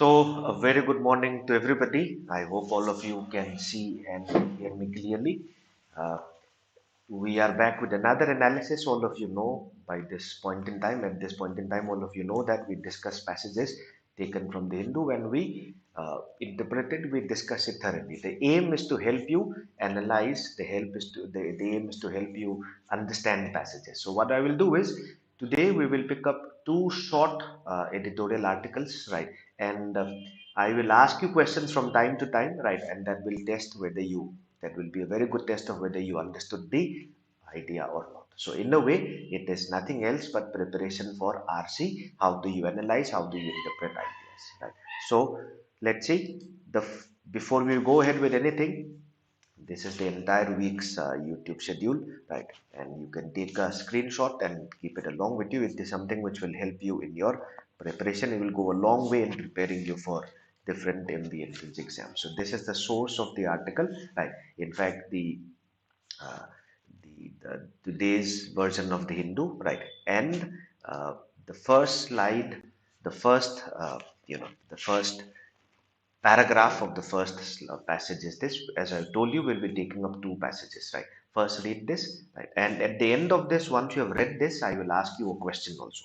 So, a very good morning to everybody. I hope all of you can see and hear me clearly. Uh, we are back with another analysis. All of you know by this point in time, at this point in time, all of you know that we discuss passages taken from the Hindu. When we interpret it, we discuss it thoroughly. The aim is to help you analyze, the aim is to help you understand passages. So, what I will do is today we will pick up two short editorial articles, right? And I will ask you questions from time to time, right? And that will be a very good test of whether you understood the idea or not. So in a way, it is nothing else but preparation for RC. How do you analyze? How do you interpret ideas? Right. So let's see. Before we go ahead with anything, this is the entire week's YouTube schedule, right? And you can take a screenshot and keep it along with you. It is something which will help you in your preparation. It will go a long way in preparing you for different MBA entrance exams. So this is the source of the article, right? In fact, uh, the today's version of the Hindu, right? And the first slide, the first, the first paragraph of the first passage is this. As I told you, we'll be taking up two passages, right? First, read this, right? And at the end of this, once you have read this, I will ask you a question also.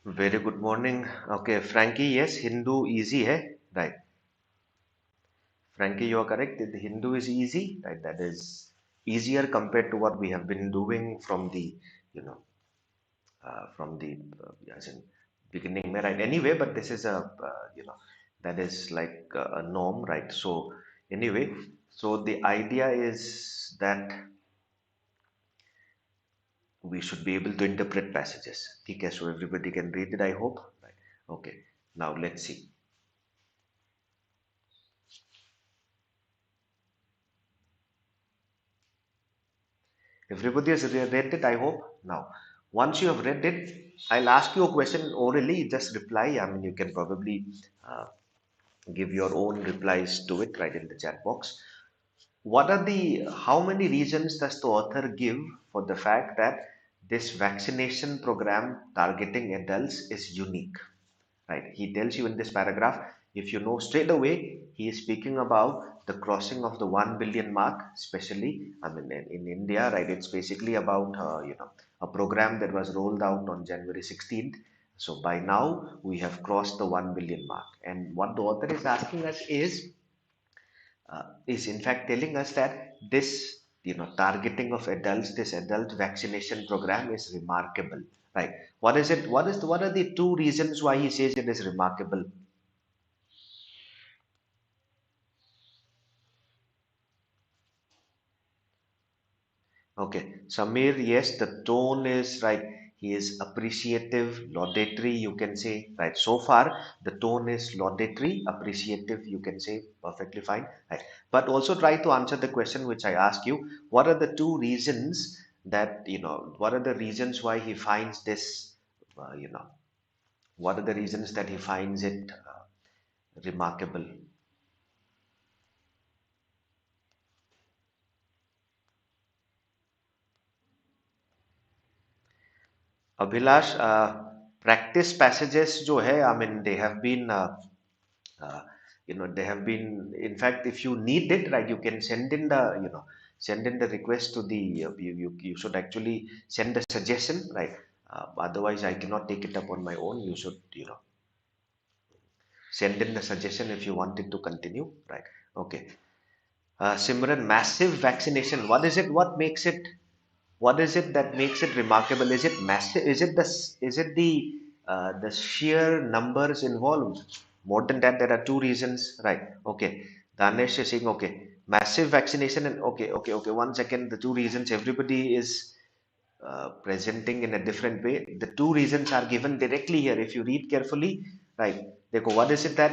Very good morning. Okay, Frankie, yes, Hindu easy hai, right? Frankie, you are correct. The Hindu is easy, right? That is easier compared to what we have been doing from the, you know, from the as in beginning, right? Anyway, but this is that is like a norm, right? So anyway, so the idea is that we should be able to interpret passages. Okay, so everybody can read it, I hope. Right. Okay, now let's see. Everybody has read it, I hope. Now, once you have read it, I'll ask you a question orally. Just reply. I mean, you can probably uh, give your own replies to it right in the chat box. How many reasons does the author give for the fact that this vaccination program targeting adults is unique? Right? He tells you in this paragraph, if you know straight away, he is speaking about the crossing of the 1 billion mark, especially, I mean, in India, right? It's basically about, a program that was rolled out on January 16th. So by now, we have crossed the 1 billion mark. And what the author is asking us is in fact telling us that this targeting of adults, this adult vaccination program is remarkable, right? What are the two reasons why he says it is remarkable? Okay, Samir, yes, the tone is right. He is appreciative, laudatory, you can say, right? So far the tone is laudatory, appreciative, you can say, perfectly fine, right? But also try to answer the question which I asked you. What are the two reasons what are the reasons why he finds this what are the reasons that he finds it remarkable? Abhilash, practice passages जो है, I mean, they have been uh, they have been, in fact, if you need it, right, you can send in the send in the request to the you should actually send a suggestion, right? Otherwise I cannot take it up on my own. You should send in the suggestion if you want it to continue, right? Okay. Simran, massive vaccination, what is it, what is it that makes it remarkable? Is it massive? Is it the sheer numbers involved? More than that, there are two reasons, right? Okay, Danesh is saying, okay, massive vaccination and okay. 1 second. The two reasons, everybody is presenting in a different way. The two reasons are given directly here. If you read carefully, right? देखो, what is it that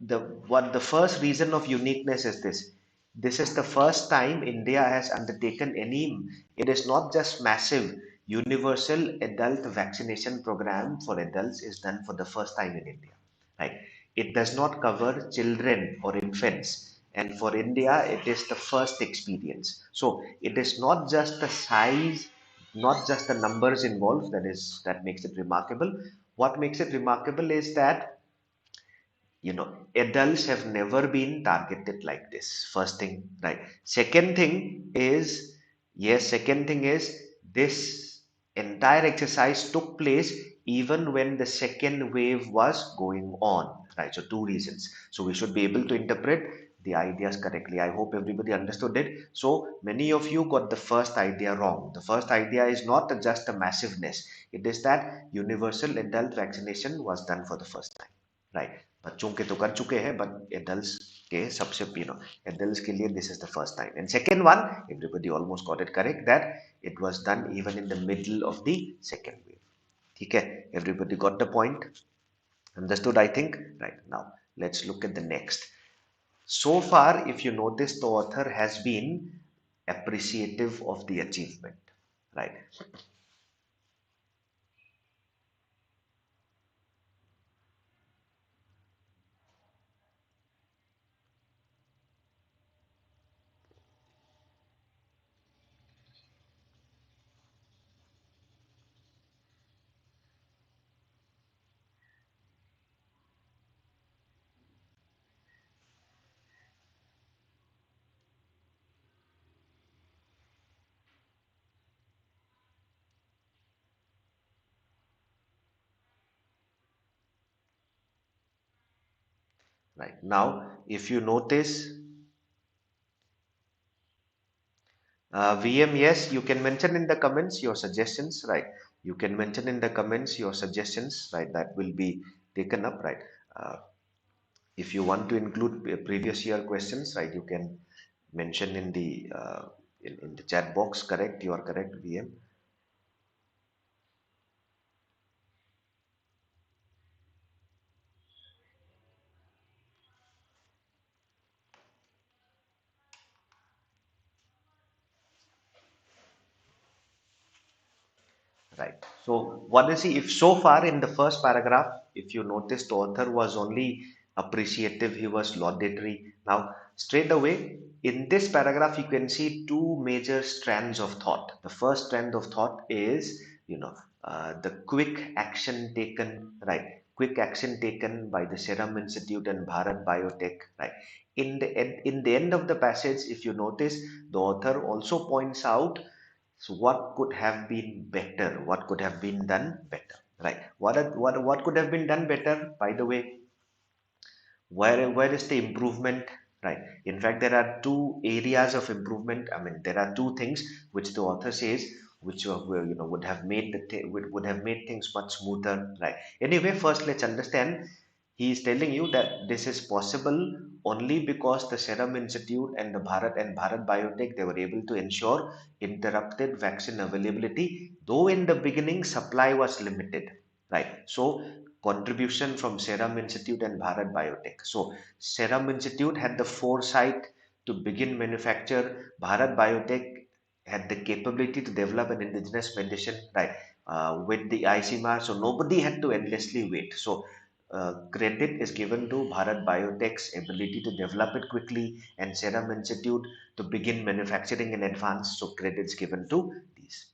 the first reason of uniqueness is this. This is the first time India has undertaken any. It is not just massive. Universal adult vaccination program for adults is done for the first time in India. Right? It does not cover children or infants. And for India, it is the first experience. So it is not just the size, not just the numbers involved that makes it remarkable. What makes it remarkable is that adults have never been targeted like this. First thing, right? Second thing is this entire exercise took place even when the second wave was going on, right? So two reasons, so we should be able to interpret the ideas correctly. I hope everybody understood it. So many of you got the first idea wrong. The first idea is not just a massiveness, it is that universal adult vaccination was done for the first time, right? बच्चों के तो कर चुके हैं, but adults के सबसे adults के लिए this is the first time. And second one, everybody almost got it correct, that it was done even in the middle of the second wave. ठीक है, everybody got the point? Understood, I think. Right, now let's look at the next. So far, if you notice, the author has been appreciative of the achievement, right? Right, now if you notice, VM, yes, you can mention in the comments your suggestions, right? You can mention in the comments your suggestions, right? That will be taken up, right? Uh, if you want to include previous year questions, right, you can mention in the in the chat box. Correct, you are correct, VM. Right. So what is he? If so far in the first paragraph, if you notice, the author was only appreciative, he was laudatory. Now, straight away in this paragraph, you can see two major strands of thought. The first strand of thought is, the quick action taken, right? Quick action taken by the Serum Institute and Bharat Biotech, right? In the end of the passage, if you notice, the author also points out, so what could have been better? What could have been done better? Right. What could have been done better? By the way, where is the improvement? Right. In fact, there are two areas of improvement. I mean, there are two things which the author says which would have made would have made things much smoother. Right. Anyway, first let's understand. He is telling you that this is possible only because the Serum Institute and the Bharat Biotech, they were able to ensure interrupted vaccine availability, though in the beginning supply was limited, right? So contribution from Serum Institute and Bharat Biotech. So Serum Institute had the foresight to begin manufacture. Bharat Biotech had the capability to develop an indigenous medicine, right? With the ICMR, so nobody had to endlessly wait. So credit is given to Bharat Biotech's ability to develop it quickly and Serum Institute to begin manufacturing in advance. So credits given to these.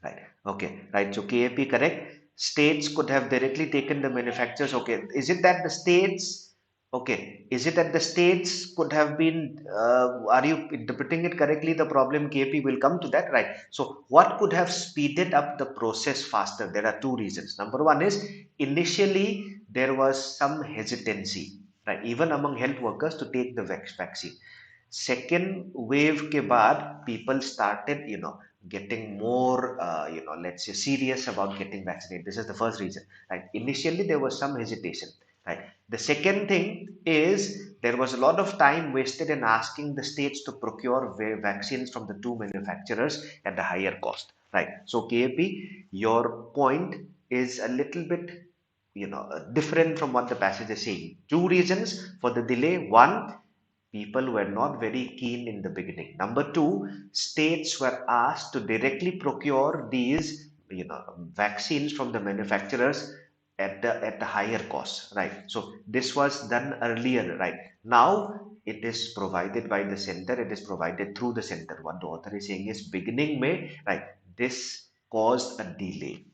Right. Okay. Right. So KAP correct. States could have directly taken the manufacturers. Okay. Is it that the states? Okay. Is it that the states could have been? Are you interpreting it correctly? The problem KP will come to that. Right. So what could have speeded up the process faster? There are two reasons. Number one is initially there was some hesitancy, right, even among health workers to take the vaccine. Second wave ke baad people started getting more let's say serious about getting vaccinated. This is the first reason, right? Initially there was some hesitation, right? The second thing is there was a lot of time wasted in asking the states to procure vaccines from the two manufacturers at a higher cost, right? So KAP, your point is a little bit, different from what the passage is saying. Two reasons for the delay. One, people were not very keen in the beginning. Number two, states were asked to directly procure these, vaccines from the manufacturers at the higher cost, right? So this was done earlier, right? Now it is provided by the center. It is provided through the center. What the author is saying is beginning May, right? This caused a delay.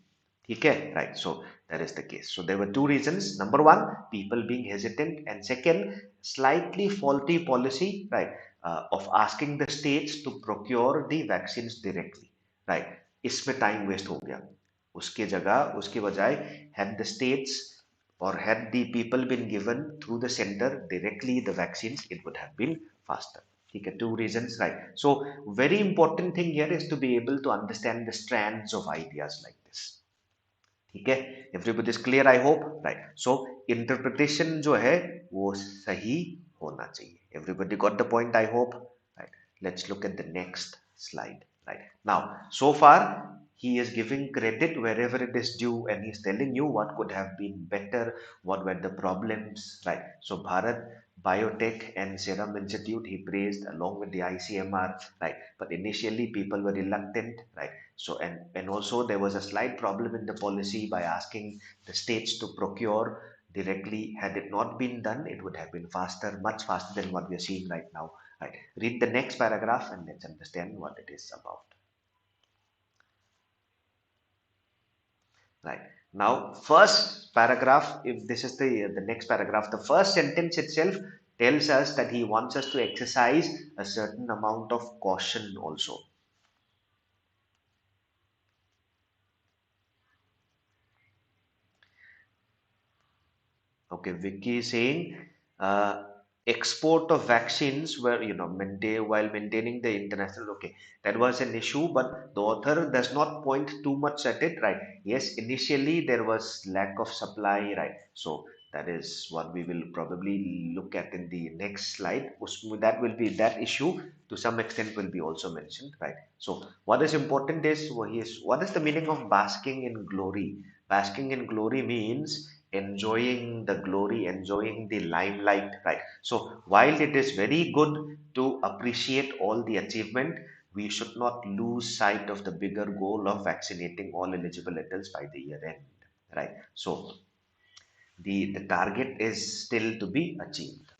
Okay, right. So that is the case. So there were two reasons. Number one, people being hesitant, and second, slightly faulty policy, right, of asking the states to procure the vaccines directly, right. इसमें time waste हो गया. उसके जगह उसके बजाय had the states or had the people been given through the center directly the vaccines, it would have been faster. Okay, two reasons, right. So very important thing here is to be able to understand the strands of ideas like this. ठीक है, everybody is clear I hope, right. So interpretation जो है वो सही होना चाहिए. Everybody got the point I hope, right. Let's look at the next slide, right. Now so far he is giving credit wherever it is due, and he's telling you what could have been better, what were the problems, right. So Bharat Biotech and Serum Institute he praised along with the ICMR, right. But initially people were reluctant, right. So and also there was a slight problem in the policy by asking the states to procure directly. Had it not been done, it would have been faster, much faster than what we are seeing right now. Right. Read the next paragraph and let's understand what it is about. Right. Now, first paragraph, if this is the next paragraph, the first sentence itself tells us that he wants us to exercise a certain amount of caution also. Okay, Vicky is saying export of vaccines were, while maintaining the international. Okay, that was an issue, but the author does not point too much at it, right? Yes, initially there was lack of supply, right? So that is what we will probably look at in the next slide. That will be that issue to some extent will be also mentioned, right? So what is important is what is the meaning of basking in glory? Basking in glory means enjoying the glory, enjoying the limelight, right? So while it is very good to appreciate all the achievement, we should not lose sight of the bigger goal of vaccinating all eligible adults by the year end, right? So the target is still to be achieved.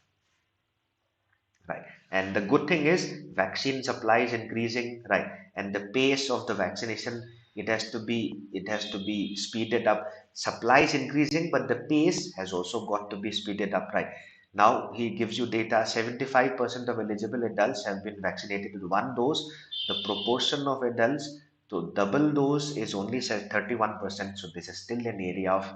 Right. And the good thing is vaccine supply is increasing, right? And the pace of the vaccination, it has to be speeded up. Supply is increasing, but the pace has also got to be speeded up, right? Now he gives you data, 75% of eligible adults have been vaccinated with one dose. The proportion of adults to double dose is only 31%. So this is still an area of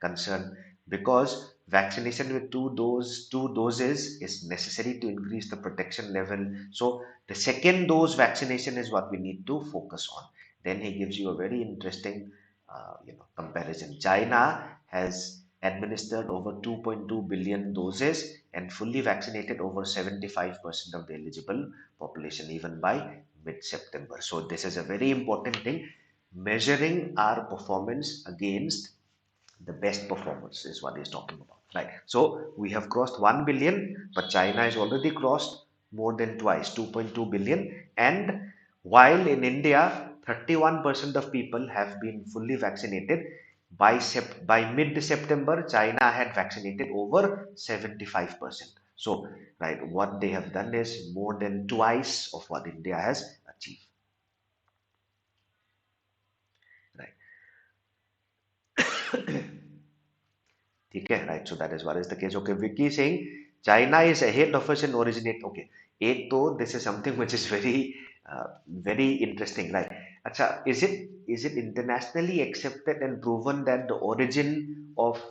concern, because vaccination with two doses is necessary to increase the protection level. So the second dose vaccination is what we need to focus on. Then he gives you a very interesting comparison. China has administered over 2.2 billion doses and fully vaccinated over 75% of the eligible population even by mid-September. So this is a very important thing, measuring our performance against the best performance is what he's talking about, right? So we have crossed 1 billion, but China has already crossed more than twice, 2.2 billion. And while in India 31% of people have been fully vaccinated, by mid September China had vaccinated over 75%. So right, what they have done is more than twice of what India has achieved, right? Okay, right. So that is what is the case. Okay, Vicky is saying China is ahead of us in originate. Okay, eight though this is something which is very interesting, right? Acha, is it internationally accepted and proven that the origin of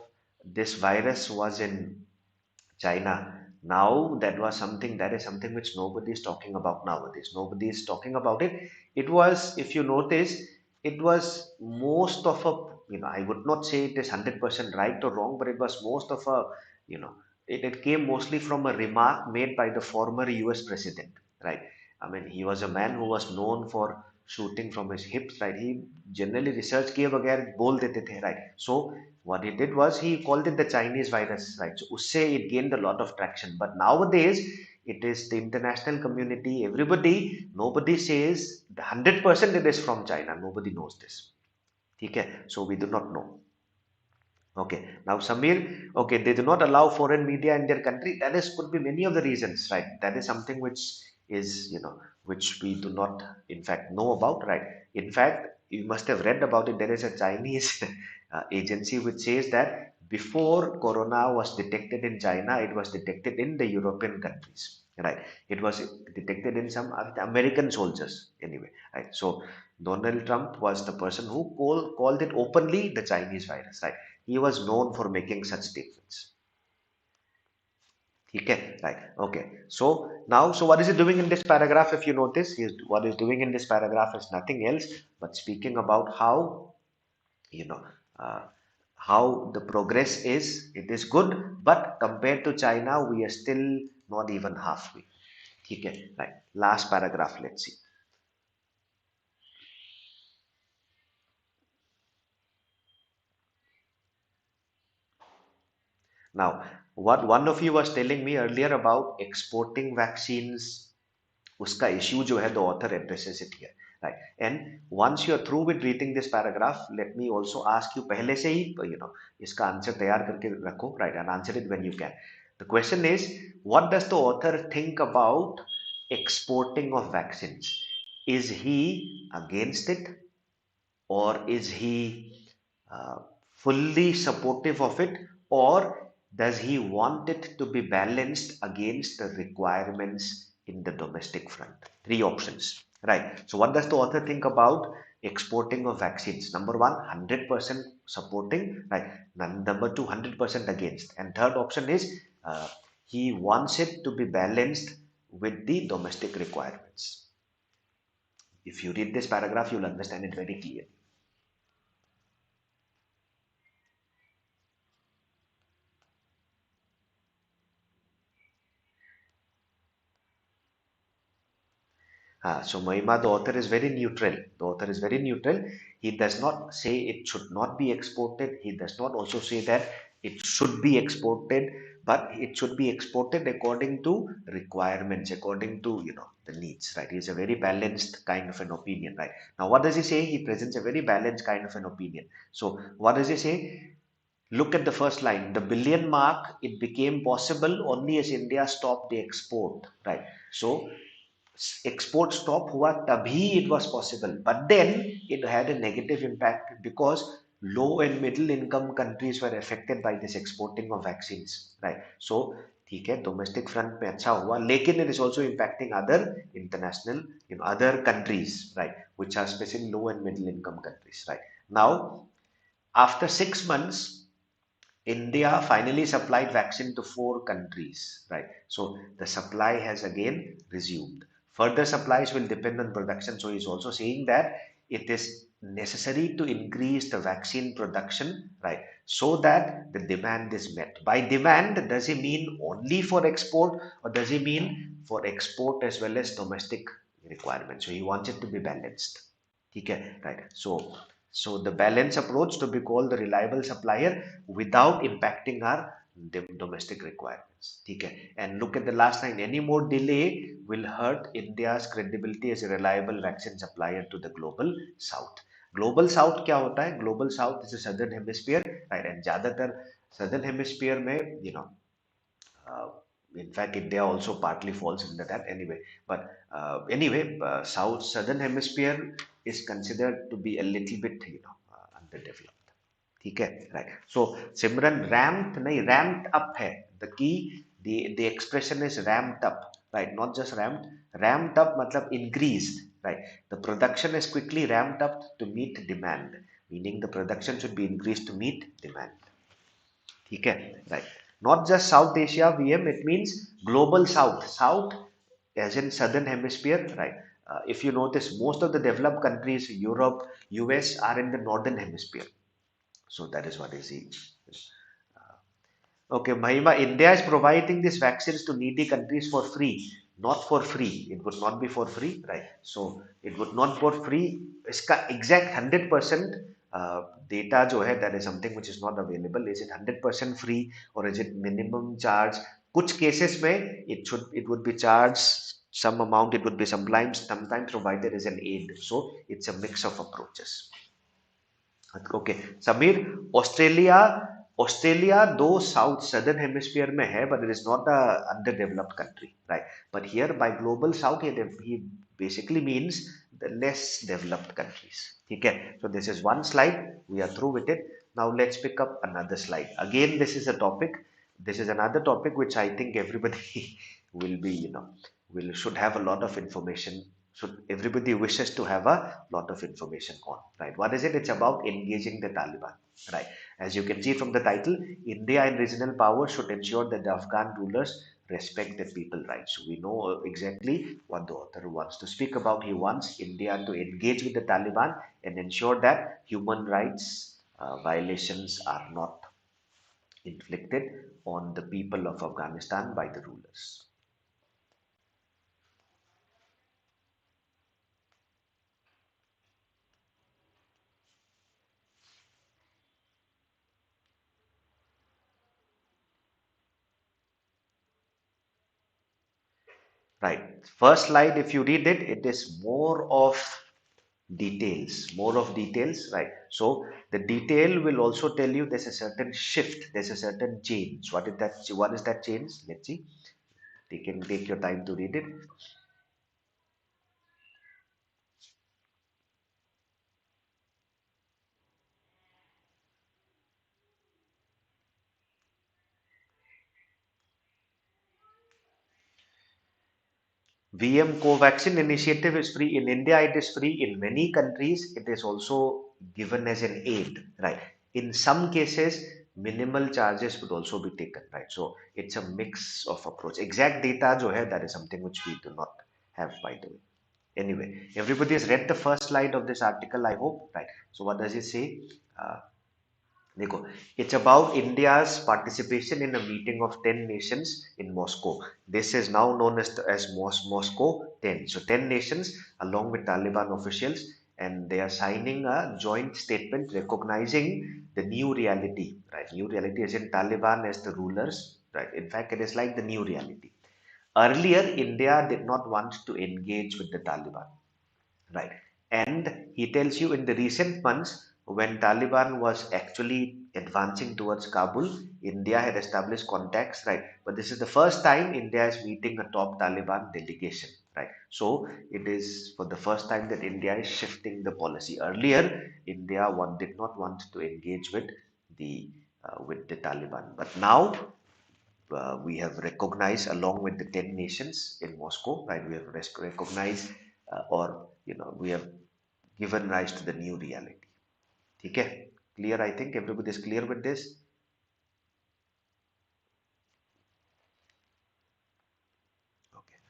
this virus was in China? Now that is something which nobody is talking about nowadays. Nobody is talking about it. It was, if you notice, it was most of a, I would not say it is 100% right or wrong, but it was most of a, it came mostly from a remark made by the former US president, right? I mean, he was a man who was known for shooting from his hips, right? He generally research किए बगैर बोल देते थे, right? So what he did was he called it the Chinese virus, right? So usse it gained a lot of traction. But nowadays it is the international community, everybody, nobody says 100% it is from China. Nobody knows this. Okay, so we do not know. Okay, now Samir, okay, they do not allow foreign media in their country. That is could be many of the reasons, right? That is something which is, which we do not, in fact, know about, right? In fact, you must have read about it. There is a Chinese agency which says that before Corona was detected in China, it was detected in the European countries, right? It was detected in some American soldiers, anyway, right? So Donald Trump was the person who called it openly the Chinese virus, right? He was known for making such statements. Okay, right. Okay. So now, so what is he doing in this paragraph? If you notice, what he's doing in this paragraph is nothing else but speaking about how, you know, uh, how the progress is. It is good, but compared to China, we are still not even halfway. Okay, right. Last paragraph. Let's see. Now, what one of you was telling me earlier about exporting vaccines, uska issue जो है, the author addresses it here, right? And once you are through with reading this paragraph, let me also ask you पहले से ही इसका answer तैयार करके रखो, right? And answer it when you can. The question is, what does the author think about exporting of vaccines? Is he against it, or is he uh, fully supportive of it, or does he want it to be balanced against the requirements in the domestic front? Three options, right? So what does the author think about exporting of vaccines? Number one, 100% supporting, right? Number two, 100% against, and third option is he wants it to be balanced with the domestic requirements. If you read this paragraph, you'll understand it very clearly. So Mahima, the author is very neutral. The author is very neutral. He does not say it should not be exported. He does not also say that it should be exported, but it should be exported according to requirements, according to the needs. Right? He's a very balanced kind of an opinion. Right? Now, what does he say? He presents a very balanced kind of an opinion. So, what does he say? Look at the first line. The billion mark, it became possible only as India stopped the export. Right? So export stop हुआ तभी it was possible, but then it had a negative impact because low and middle income countries were affected by this exporting of vaccines, right? So ठीक है, domestic front में अच्छा हुआ, लेकिन it is also impacting other international, other countries, right, which are especially low and middle income countries, right? Now after 6 months, India finally supplied vaccine to 4 countries, right? So the supply has again resumed. Further supplies will depend on production. So he's also saying that it is necessary to increase the vaccine production, right? So that the demand is met. By demand, does he mean only for export, or does he mean for export as well as domestic requirements? So he wants it to be balanced. Okay, right. So the balance approach to be called the reliable supplier without impacting our domestic requirements. Okay. And look at the last line. Any more delay will hurt India's credibility as a reliable vaccine supplier to the global south. Global south क्या होता है? Global south is the southern hemisphere, right? And ज़्यादातर southern hemisphere में, uh, in fact, India also partly falls under that anyway. But anyway, southern hemisphere is considered to be a little bit, underdeveloped. ठीक है, right? So Simran, ramped नहीं, ramped up है. The key, the expression is ramped up, right? Not just ramped. Ramped up मतलब increased, right? The production is quickly ramped up to meet demand, meaning the production should be increased to meet demand. ठीक है, right? Not just South Asia VM, it means global South. South as in southern hemisphere, right? If you notice, most of the developed countries, Europe, US, are in the northern hemisphere. So that is what is it. Okay, Mahima, India is providing these vaccines to needy countries for free. not for free. It would not be for free, right? So it would not for free. इसका exact 100% data जो है, that is something which is not available. Is it 100% free or is it minimum charge? कुछ cases में it would be charged some amount. It would be sometimes provided as an aid. So it's a mix of approaches. Okay Sameer, Australia Australia दो south southern hemisphere में है, but it is not a under developed country, right? But here by global south he basically means the less developed countries. ठीक है, so this is one slide, we are through with it. Now let's pick up another slide. Again this is a topic, this is another topic which I think everybody will be, will should have a lot of information. So everybody wishes to have a lot of information on, right? What is it? It's about engaging the Taliban, right? As you can see from the title, India and regional powers should ensure that the Afghan rulers respect the people rights. So we know exactly what the author wants to speak about. He wants India to engage with the Taliban and ensure that human rights violations are not inflicted on the people of Afghanistan by the rulers. Right. First slide, if you read it, it is more of details, right? So the detail will also tell you there's a certain shift, there's a certain change. What is that? What is that change? Let's see. You can take your time to read it. VM Covaxin initiative is free. In India, it is free. In many countries, it is also given as an aid, right? In some cases, minimal charges would also be taken, right? So it's a mix of approach. Exact data, jo hai, that is something which we do not have, by the way. Anyway, everybody has read the first slide of this article, I hope, right? So what does it say? Uh, देखो, it's about India's participation in a meeting of 10 nations in Moscow. This is now known as Moscow 10. So 10 nations along with Taliban officials, and they are signing a joint statement recognizing the new reality, right? New reality is in Taliban as the rulers, right? In fact, it is like the new reality. Earlier, India did not want to engage with the Taliban, right? And he tells you in the recent months, when Taliban was actually advancing towards Kabul, India had established contacts, right? But this is the first time India is meeting a top Taliban delegation, right? So it is for the first time that India is shifting the policy. Earlier, India did not want to engage with the Taliban, but now we have recognized along with the 10 nations in Moscow, right? We have recognized or we have given rise to the new reality. Okay, clear? I think everybody is clear with this. Okay,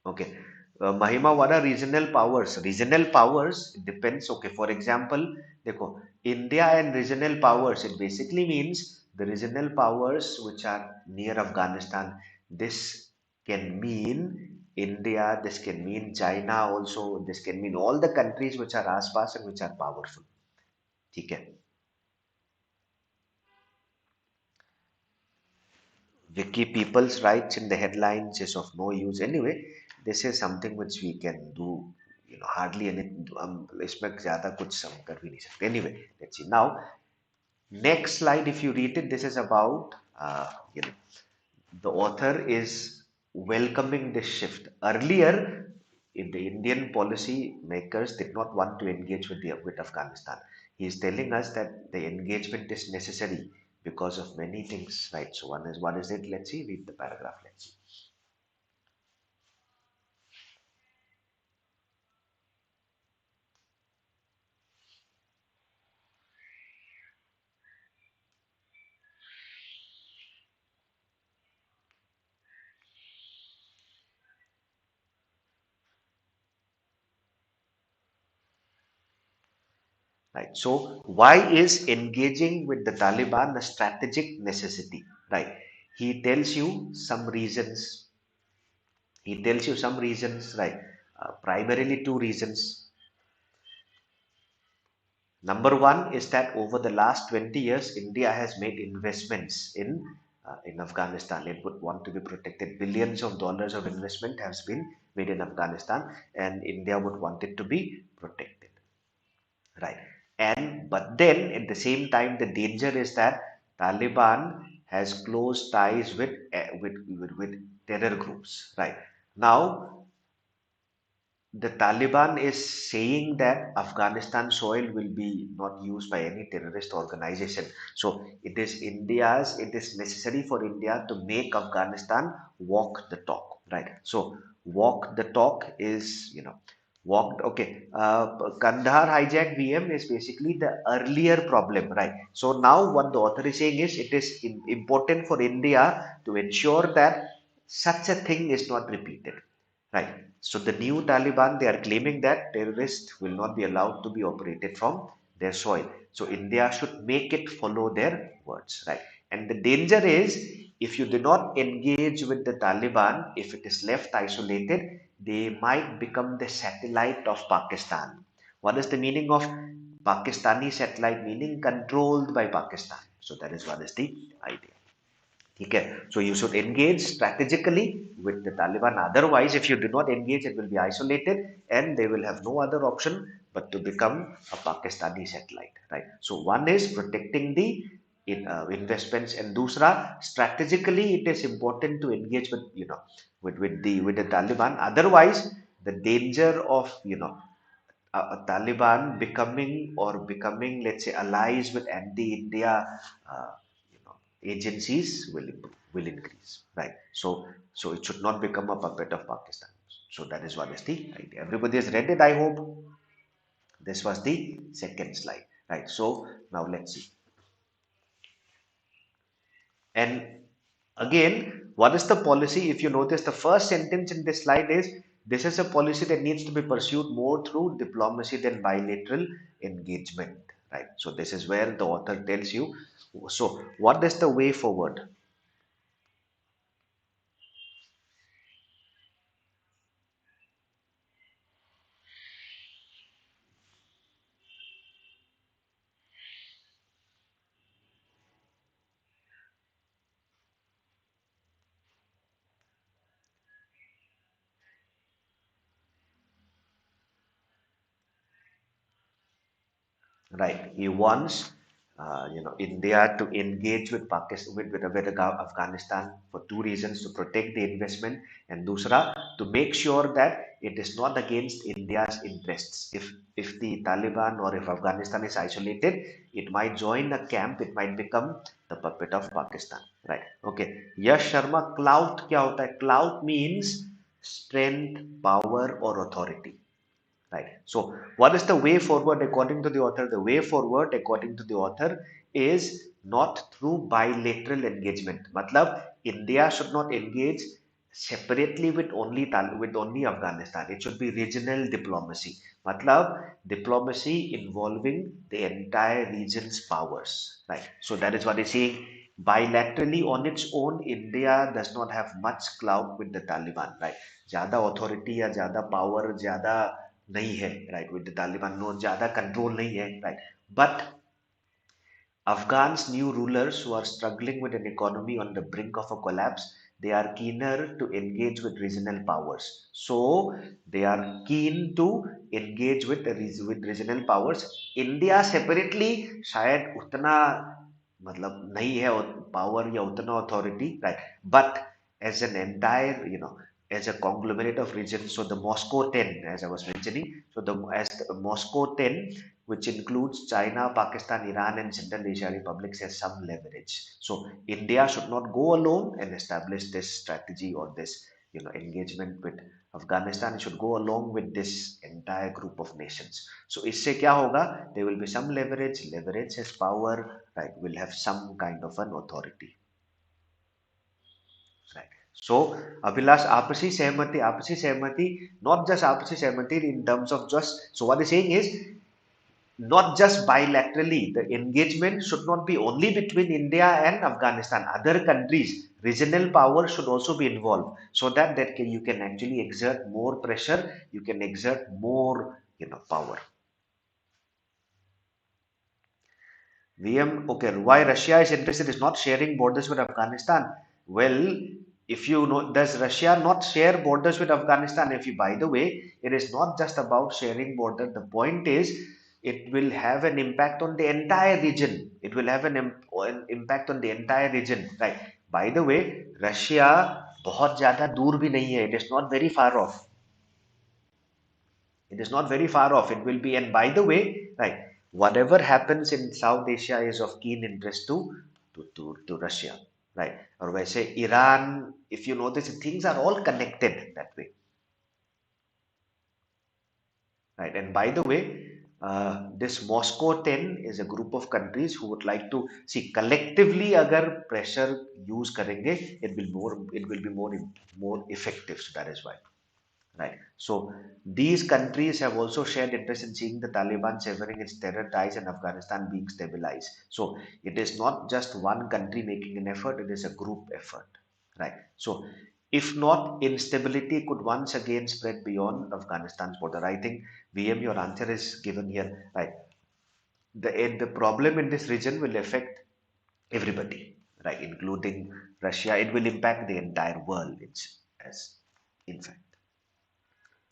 okay. Mahima, what are regional powers? Regional powers depends. Okay, for example, देखो, India and regional powers. It basically means the regional powers which are near Afghanistan. This can mean India. This can mean China also. This can mean all the countries which are आसपास and which are powerful. ठीक है. Wiki people's rights in the headlines is of no use anyway. This is something which we can do, hardly anything. इसमें ज़्यादा कुछ हम कर भी नहीं सकते. Anyway, let's see now. Next slide, if you read it, this is about the author is welcoming this shift. Earlier, in the Indian policy makers did not want to engage with Afghanistan. He is telling us that the engagement is necessary because of many things, right? So what is it? Let's see. Read the paragraph. Let's see. Right. So why is engaging with the Taliban a strategic necessity? Right. He tells you some reasons. He tells you some reasons, right? Primarily two reasons. Number one is that over the last 20 years, India has made investments in Afghanistan. It would want to be protected. Billions of dollars of investment has been made in Afghanistan, and India would want it to be protected, right? And but then at the same time, the danger is that Taliban has close ties with terror groups, right? Now the Taliban is saying that Afghanistan soil will be not used by any terrorist organization. So it is necessary for India to make Afghanistan walk the talk, right? So walk the talk is, walked, okay. Kandahar hijack VM is basically the earlier problem, right? So now what the author is saying is it is important for India to ensure that such a thing is not repeated. Right. So the new Taliban, they are claiming that terrorists will not be allowed to be operated from their soil. So India should make it follow their words, right? And the danger is if you do not engage with the Taliban, if it is left isolated, they might become the satellite of Pakistan. What is the meaning of Pakistani satellite? Meaning controlled by Pakistan. So that is what is the idea. Okay, so you should engage strategically with the Taliban. Otherwise, if you do not engage, it will be isolated and they will have no other option but to become a Pakistani satellite, right? So one is protecting the investments, and dusra, strategically, it is important to engage with with the Taliban. Otherwise, the danger of Taliban becoming, let's say, allies with anti-India, uh, agencies will increase, right? So it should not become a puppet of Pakistan. So that is what is the idea. Everybody has read it, I hope. This was the second slide, right? So now let's see. And again, what is the policy? If you notice, the first sentence in this slide is this is a policy that needs to be pursued more through diplomacy than bilateral engagement, right? So this is where the author tells you. So what is the way forward? Right. He wants, India to engage with Pakistan, with Afghanistan for two reasons: to protect the investment, and dusra, to make sure that it is not against India's interests. If the Taliban or if Afghanistan is isolated, it might join a camp. It might become the puppet of Pakistan. Right. Okay. Yash Sharma, clout क्या होता है? Clout means strength, power, or authority. Right. So, what is the way forward according to the author? The way forward, according to the author, is not through bilateral engagement. Matlab, India should not engage separately with only Afghanistan. It should be regional diplomacy. Matlab, diplomacy involving the entire region's powers. Right. So that is what he's saying. Bilaterally on its own, India does not have much clout with the Taliban. Right. ज्यादा authority या ज्यादा power ज्यादा नहीं है, right? With the Taliban, no ज्यादा control नहीं है, right? But Afghans' new rulers who are struggling with an economy on the brink of a collapse, they are keener to engage with regional powers. So they are keen to engage with regional powers. India separately शायद उतना मतलब नहीं है power या उतना authority, right? But as an entire, as a conglomerate of regions, so the Moscow 10, as I was mentioning, so the Moscow 10, which includes China, Pakistan, Iran, and Central Asia republics, has some leverage. So India should not go alone and establish this strategy or this, engagement with Afghanistan. It should go along with this entire group of nations. So इससे क्या होगा? There will be some leverage. Leverage has power, right? Will have some kind of an authority. Right. So, Abhilash, आपसी सहमति, not just आपसी सहमति in terms of just, so what he's saying is not just bilaterally. The engagement should not be only between India and Afghanistan. Other countries, regional power should also be involved, so that you can actually exert more pressure. You can exert more, power. VM, okay, why Russia is interested is not sharing borders with Afghanistan. Well, if you know, does Russia not share borders with Afghanistan? If you, by the way, it is not just about sharing border. The point is, it will have an impact on the entire region. It will have an impact on the entire region, right? By the way, Russia बहुत ज़्यादा दूर भी नहीं है. It is not very far off. It is not very far off. It will be, and by the way, right, whatever happens in South Asia is of keen interest to Russia, right? Or I say Iran, if you notice, things are all connected that way, right? And by the way, this Moscow 10 is a group of countries who would like to see collectively agar pressure use karenge, it will be more effective. So that is why. Right. So these countries have also shared interest in seeing the Taliban severing its terror ties and Afghanistan being stabilized. So it is not just one country making an effort, it is a group effort. Right. So if not, instability could once again spread beyond Afghanistan's border. I think VM, your answer is given here. Right. The problem in this region will affect everybody, right, including Russia. It will impact the entire world. It's as in fact.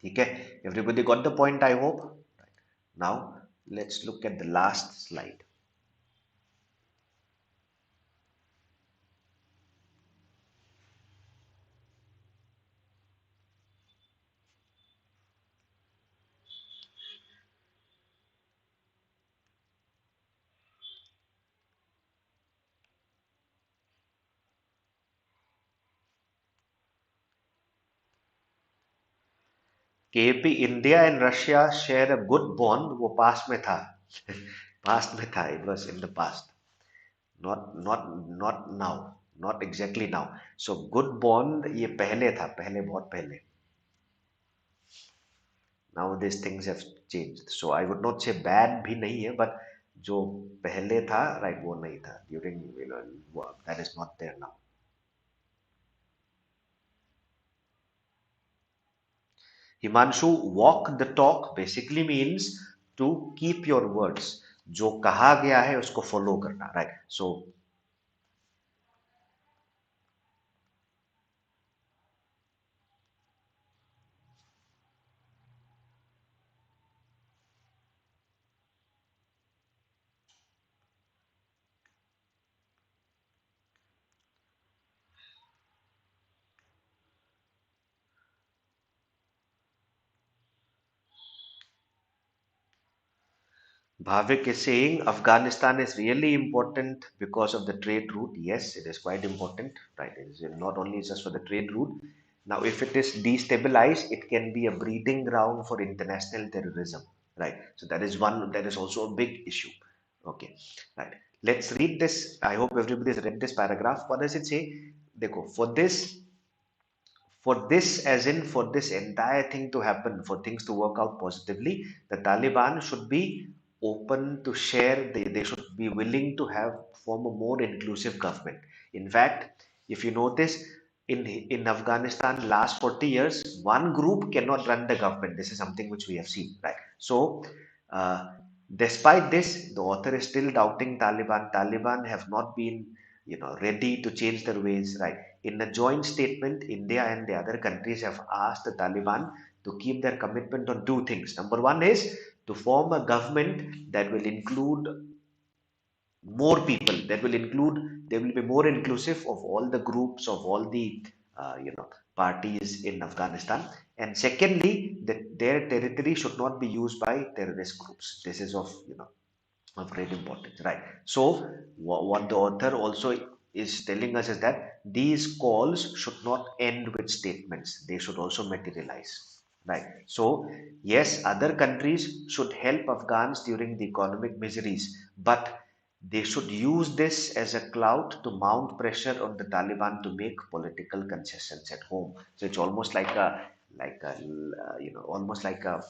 Okay, everybody got the point, I hope. Right. Now, let's look at the last slide. KP, India and Russia share a good bond. वो past में था. Past में था. It was in the past. Not now. Not exactly now. So good bond ये पहले था. पहले बहुत पहले. Now these things have changed. So I would not say bad भी नहीं है, but जो पहले था, right, वो नहीं था. During, that is not there now. Himanshu, walk the talk basically means to keep your words. जो कहा गया है उसको follow करना, right? So Bhavik is saying Afghanistan is really important because of the trade route. Yes, it is quite important, right? It is not only just for the trade route. Now, if it is destabilized, it can be a breeding ground for international terrorism, right? So that is one, that is also a big issue. Okay, right. Let's read this. I hope everybody has read this paragraph. What does it say? Dekho, for this, as in for this entire thing to happen, for things to work out positively, the Taliban should be open to share. They should be willing to form a more inclusive government. In fact, if you notice, in Afghanistan last 40 years, one group cannot run the government. This is something which we have seen, right? So uh, despite this, the author is still doubting Taliban have not been, ready to change their ways, right? In a joint statement, India and the other countries have asked the Taliban to keep their commitment on two things. Number one is to form a government that will include more people, they will be more inclusive of all the groups, of all the parties in Afghanistan. And secondly, that their territory should not be used by terrorist groups. This is of great importance, right? So what the author also is telling us is that these calls should not end with statements, they should also materialize, right? So yes, other countries should help Afghans during the economic miseries, but they should use this as a clout to mount pressure on the Taliban to make political concessions at home. So it's almost like a like a, almost like a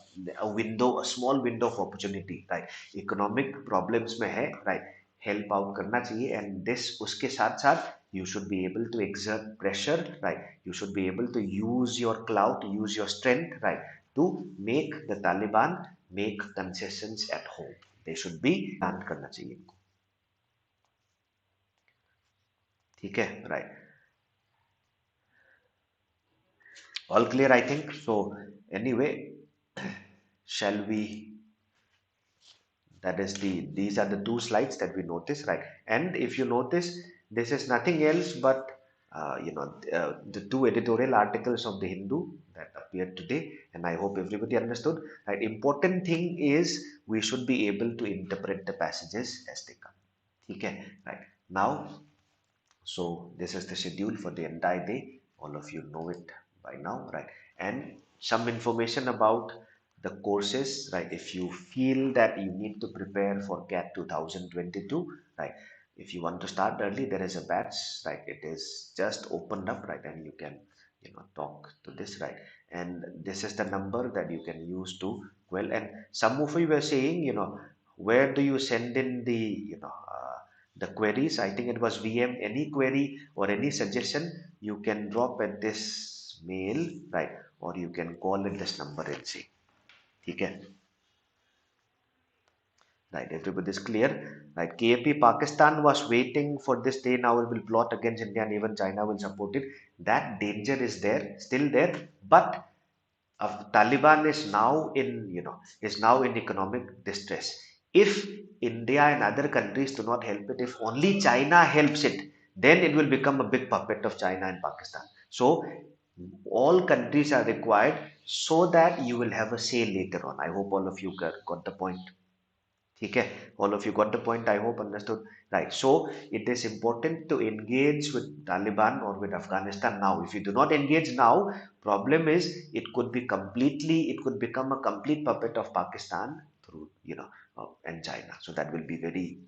window, a small window of opportunity, right? Economic problems में है, right? Help out करना चाहिए, and this उसके साथ साथ you should be able to exert pressure, right? You should be able to use your clout, use your strength, right? To make the Taliban make concessions at home. They should be demand करना चाहिए इनको, ठीक है, right? All clear, I think. So anyway, shall we? That is these are the two slides that we notice, right? And if you notice, this is nothing else but the two editorial articles of the Hindu that appeared today, and I hope everybody understood. Right? Important thing is we should be able to interpret the passages as they come. Okay, right? Now, so this is the schedule for the entire day. All of you know it by now, right? And some information about the courses, right? If you feel that you need to prepare for CAT 2022, right? If you want to start early, there is a batch, right? It is just opened up, right? And you can, talk to this, right? And this is the number that you can use to, well, and some of you were saying, where do you send in the queries? I think it was VM. Any query or any suggestion you can drop at this mail, right? Or you can call at this number and see. Okay, right? Everybody's clear, right? KAP Pakistan was waiting for this day. Now it will plot against India, and even China will support it. That danger is there, still there, but Taliban is now in economic distress. If India and other countries do not help it, if only China helps it, then it will become a big puppet of China and Pakistan. So all countries are required so that you will have a say later on. I hope all of you got the point. Okay, all of you got the point. I hope understood. Right. So it is important to engage with Taliban or with Afghanistan now. If you do not engage now, problem is it could become a complete puppet of Pakistan through and China. So that will be very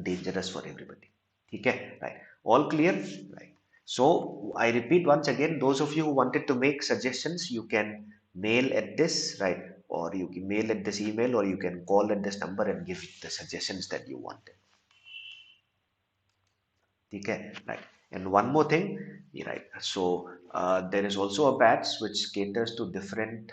dangerous for everybody. Okay, right. All clear, right? So I repeat once again, those of you who wanted to make suggestions, you can mail at this, right? Or you can mail at this email, or you can call at this number and give the suggestions that you wanted. Okay, right. And one more thing, right? So there is also a batch which caters to different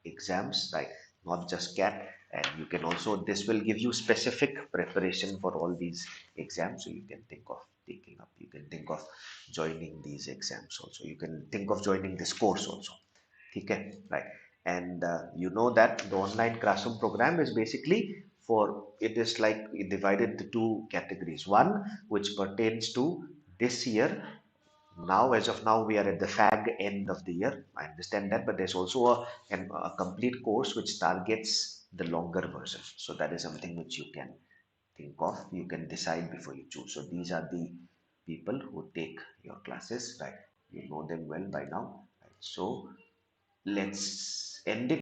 exams, right? Not just CAT, and you can also, this will give you specific preparation for all these exams. So you can think of taking up, you can think of joining these exams also. You can think of joining this course also. Okay, right? And you know that the online classroom program is basically for, it is like divided into two categories. One which pertains to this year. Now, as of now, we are at the fag end of the year. I understand that, but there's also a complete course which targets the longer version. So that is something which you can think of. You can decide before you choose. So these are the people who take your classes, right? You know them well by now. Right? So let's end it.